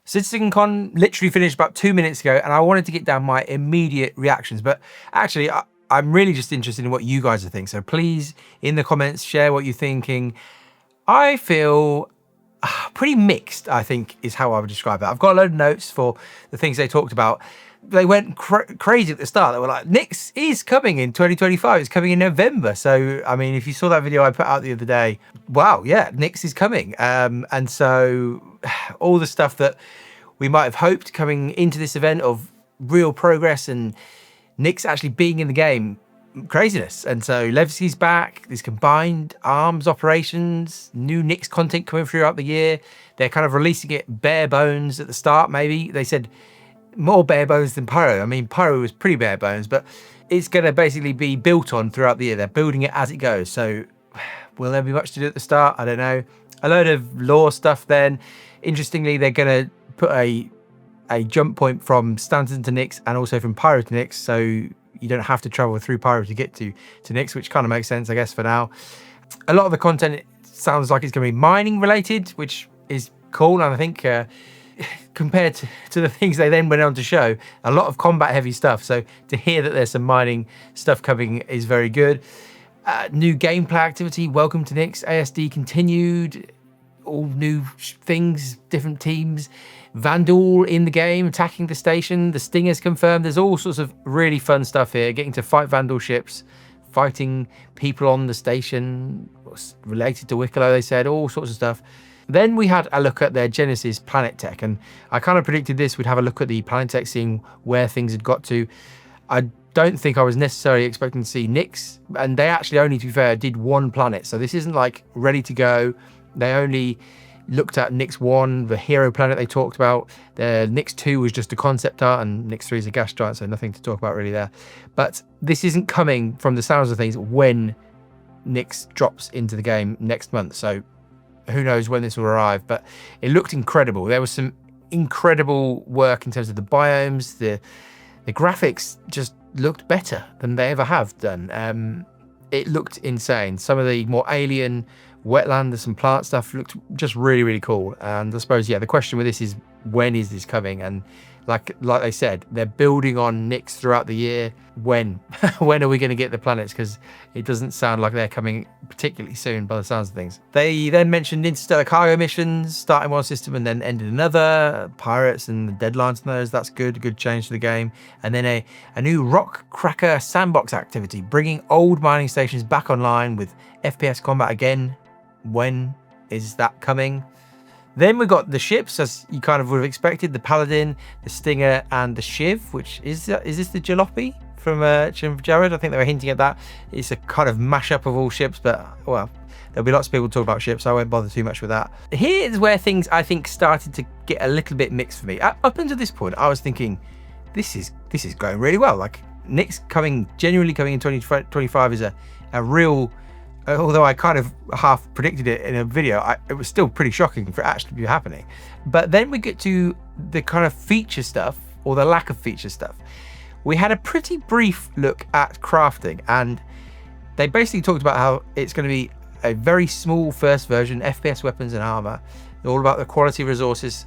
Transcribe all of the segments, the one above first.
CitizenCon literally finished about 2 minutes ago, and I wanted to get down my immediate reactions. But actually, I'm really just interested in what you guys are thinking. So please, in the comments, share what you're thinking. I feel pretty mixed, I think, is how I would describe it. I've got a load of notes for the things they talked about. They went crazy at the start. They were like, Nix is coming in 2025. It's coming in November. So, I mean, if you saw that video I put out the other day, wow, yeah, Nix is coming. And so all the stuff that we might have hoped coming into this event of real progress and Nix actually being in the game, craziness. And so Levski's back, these combined arms operations, new Nix content coming throughout the year. They're kind of releasing it bare bones at the start, maybe. They said more bare bones than Pyro. I mean, Pyro was pretty bare bones, but it's going to basically be built on throughout the year. They're building it as it goes. So will there be much to do at the start? I don't know. A load of lore stuff then. Interestingly, they're going to put a jump point from Stanton to Nix and also from Pyro to Nix. So you don't have to travel through Pyro to get to Nix, which kind of makes sense, I guess, for now. A lot of the content sounds like it's going to be mining related, which is cool. And I think compared to the things they then went on to show, a lot of combat heavy stuff. So to hear that there's some mining stuff coming is very good. New gameplay activity, welcome to Nix, ASD continued, all new things, different teams. Vandal in the game, attacking the station, the Stingers confirmed. There's all sorts of really fun stuff here, getting to fight Vandal ships, fighting people on the station, related to Wicklow, they said, all sorts of stuff. Then we had a look at their Genesis Planet Tech, and I kind of predicted this. We'd have a look at the Planet Tech, seeing where things had got to. I don't think I was necessarily expecting to see Nix, and they actually only, to be fair, did one planet. So this isn't like ready to go. They only looked at Nix 1, the hero planet they talked about. The Nix 2 was just a concept art, and Nix 3 is a gas giant, so nothing to talk about really there. But this isn't coming, from the sounds of things, when Nix drops into the game next month. So who knows when this will arrive, but it looked incredible. There was some incredible work in terms of the biomes. The graphics just looked better than they ever have done. It looked insane. Some of the more alien wetland, there's some plant stuff, looked just really, really cool. And I suppose, yeah, the question with this is, when is this coming? And like they said, they're building on Nix throughout the year. When are we going to get the planets? Because it doesn't sound like they're coming particularly soon by the sounds of things. They then mentioned interstellar cargo missions, starting one system and then ended another, pirates and the deadlines on those. That's good, a good change to the game. And then a new rock cracker sandbox activity, bringing old mining stations back online with FPS combat again. When is that coming? Then we got the ships, as you kind of would have expected, the Paladin, the Stinger, and the Shiv, which is this the Jalopy from Jared? I think they were hinting at that. It's a kind of mashup of all ships, but, well, there'll be lots of people talk about ships, so I won't bother too much with that. Here's where things, I think, started to get a little bit mixed for me. Up until this point, I was thinking, this is going really well. Like, Nix genuinely coming in 2025 is a real... Although I kind of half predicted it in a video, it was still pretty shocking for it actually to be happening. But then we get to the kind of feature stuff, or the lack of feature stuff. We had a pretty brief look at crafting, and they basically talked about how it's going to be a very small first version, FPS weapons and armor, all about the quality of resources.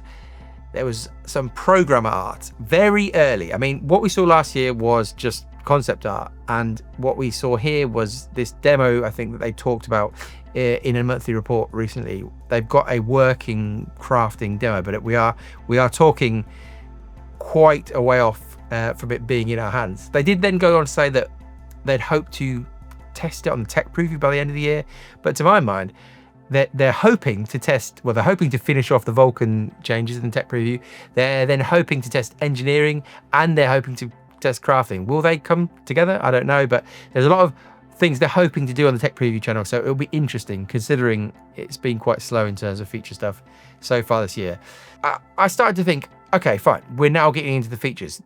There was some program art very early. I mean, what we saw last year was just concept art, and what we saw here was this demo, I think, that they talked about in a monthly report recently. They've got a working crafting demo, but we are talking quite a way off from it being in our hands. They did then go on to say that they'd hope to test it on the tech preview by the end of the year, but to my mind, they're hoping to test, well, they're hoping to finish off the Vulcan changes in the tech preview. They're then hoping to test engineering, and they're hoping to test crafting. Will they come together? I don't know, but there's a lot of things they're hoping to do on the tech preview channel, so it'll be interesting considering it's been quite slow in terms of feature stuff so far this year. I started to think, okay, fine, we're now getting into the features.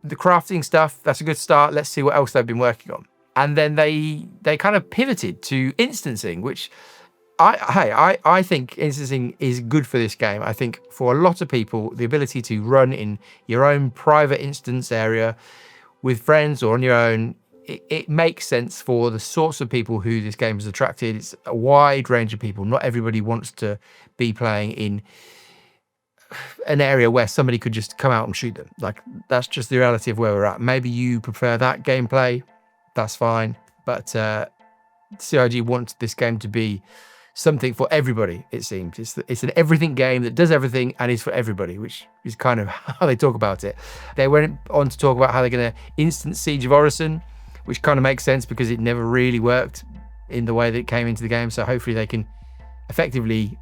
The crafting stuff, that's a good start. Let's see what else they've been working on. And then they kind of pivoted to instancing, which I think instancing is good for this game. I think for a lot of people, the ability to run in your own private instance area with friends or on your own, it makes sense for the sorts of people who this game has attracted. It's a wide range of people. Not everybody wants to be playing in an area where somebody could just come out and shoot them. Like, that's just the reality of where we're at. Maybe you prefer that gameplay, that's fine. But CIG wants this game to be something for everybody, it seems. It's an everything game that does everything and is for everybody, which is kind of how they talk about it. They went on to talk about how they're going to instant Siege of Orison, which kind of makes sense because it never really worked in the way that it came into the game. So hopefully they can effectively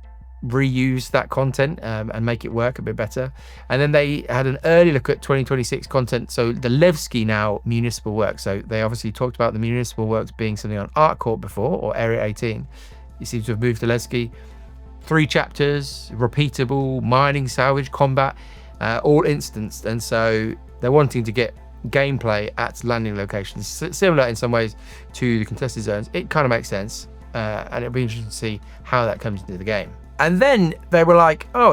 reuse that content and make it work a bit better. And then they had an early look at 2026 content. So the Levski now municipal works. So they obviously talked about the municipal works being something on Art Court before, or Area 18. It seems to have moved to Levski. 3 chapters, repeatable, mining, salvage, combat, all instanced. And so they're wanting to get gameplay at landing locations, similar in some ways to the contested zones. It kind of makes sense. And it'll be interesting to see how that comes into the game. And then they were like, oh,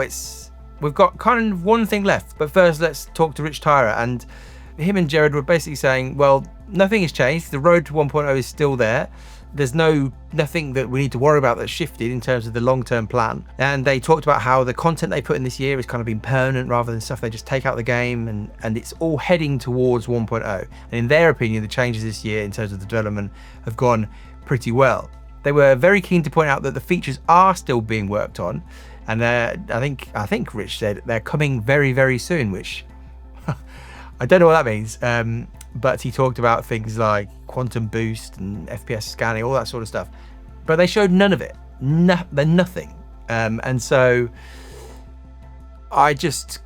we've got kind of one thing left, but first let's talk to Rich Tyra. And him and Jared were basically saying, well, nothing has changed. The road to 1.0 is still there. There's nothing that we need to worry about that's shifted in terms of the long-term plan. And they talked about how the content they put in this year has kind of been permanent rather than stuff they just take out the game, and it's all heading towards 1.0. And in their opinion, the changes this year in terms of the development have gone pretty well. They were very keen to point out that the features are still being worked on, and I think Rich said they're coming very, very soon, which I don't know what that means. But he talked about things like quantum boost and FPS scanning, all that sort of stuff. But they showed none of it. They're nothing. And so I just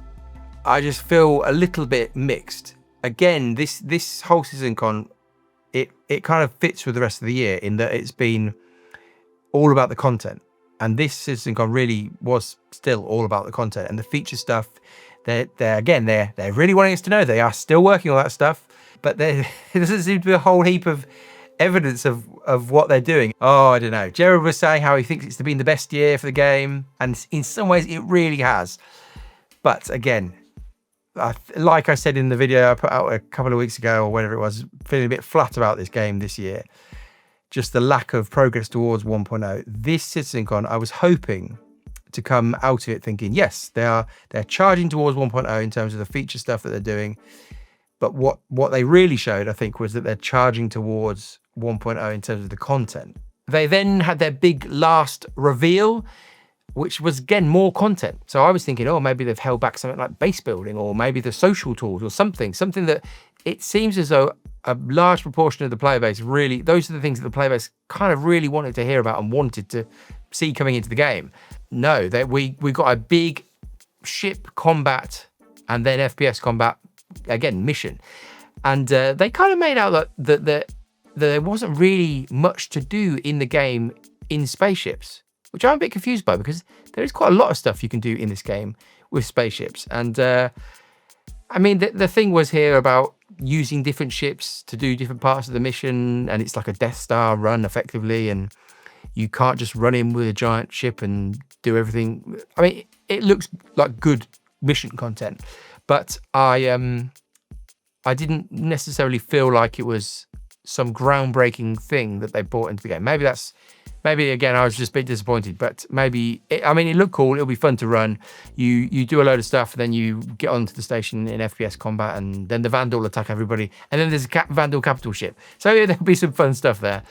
feel a little bit mixed. Again, this whole CitizenCon, it kind of fits with the rest of the year in that it's been all about the content. And this CitizenCon really was still all about the content and the feature stuff. They're really wanting us to know they are still working on that stuff, but there doesn't seem to be a whole heap of evidence of what they're doing. Oh, I don't know. Jared was saying how he thinks it's been the best year for the game, and in some ways it really has. But again, like I said in the video I put out a couple of weeks ago or whatever it was, feeling a bit flat about this game this year. Just the lack of progress towards 1.0. This CitizenCon, I was hoping to come out of it thinking, yes, they're charging towards 1.0 in terms of the feature stuff that they're doing. But what they really showed, I think, was that they're charging towards 1.0 in terms of the content. They then had their big last reveal, which was, again, more content. So I was thinking, oh, maybe they've held back something like base building, or maybe the social tools or something that it seems as though a large proportion of the player base really, those are the things that the player base kind of really wanted to hear about and wanted to see coming into the game. No, we got a big ship combat and then FPS combat, again, mission. And they kind of made out that there wasn't really much to do in the game in spaceships, which I'm a bit confused by because there is quite a lot of stuff you can do in this game with spaceships. And I mean, the thing was here about using different ships to do different parts of the mission, and it's like a Death Star run effectively, and you can't just run in with a giant ship and do everything. I mean, it looks like good mission content, but I didn't necessarily feel like it was some groundbreaking thing that they brought into the game. Maybe again, I was just a bit disappointed, but it looked cool. It'll be fun to run. You do a load of stuff, then you get onto the station in FPS combat, and then the Vandal attack everybody, and then there's a Vandal capital ship. So yeah, there'll be some fun stuff there.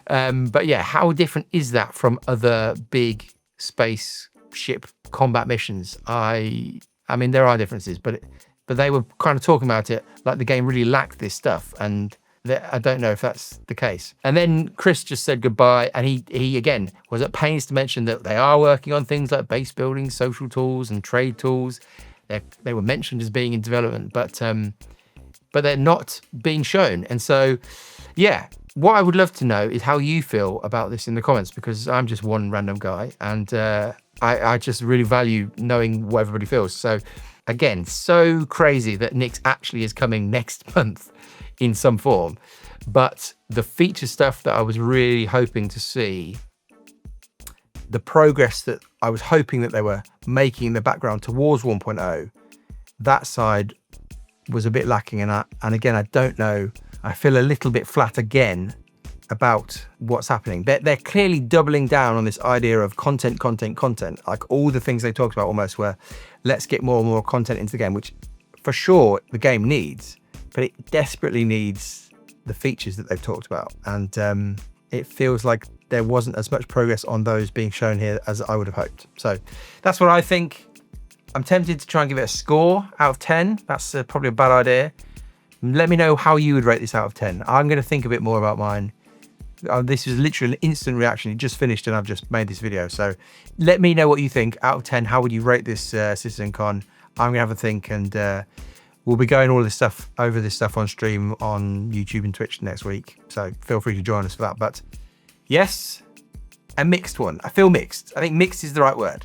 But yeah, how different is that from other big space ship combat missions? I mean, there are differences, but they were kind of talking about it like the game really lacked this stuff, and I don't know if that's the case. And then Chris just said goodbye, and he again was at pains to mention that they are working on things like base building, social tools, and trade tools. They were mentioned as being in development, but they're not being shown. And so, yeah, what I would love to know is how you feel about this in the comments, because I'm just one random guy, and I just really value knowing what everybody feels. So again, so crazy that Nyx actually is coming next month in some form, but the feature stuff that I was really hoping to see, the progress that I was hoping that they were making in the background towards 1.0, that side was a bit lacking. And again, I don't know, I feel a little bit flat again about what's happening. They're clearly doubling down on this idea of content. Like all the things they talked about almost were, let's get more and more content into the game, which for sure the game needs, but it desperately needs the features that they've talked about. And it feels like there wasn't as much progress on those being shown here as I would have hoped. So that's what I think. I'm tempted to try and give it a score out of 10. That's probably a bad idea. Let me know how you would rate this out of 10. I'm going to think a bit more about mine. This is literally an instant reaction. It just finished and I've just made this video. So let me know what you think. Out of 10, how would you rate this CitizenCon? I'm going to have a think, and we'll be going over this stuff on stream on YouTube and Twitch next week. So feel free to join us for that. But yes, a mixed one. I feel mixed. I think mixed is the right word.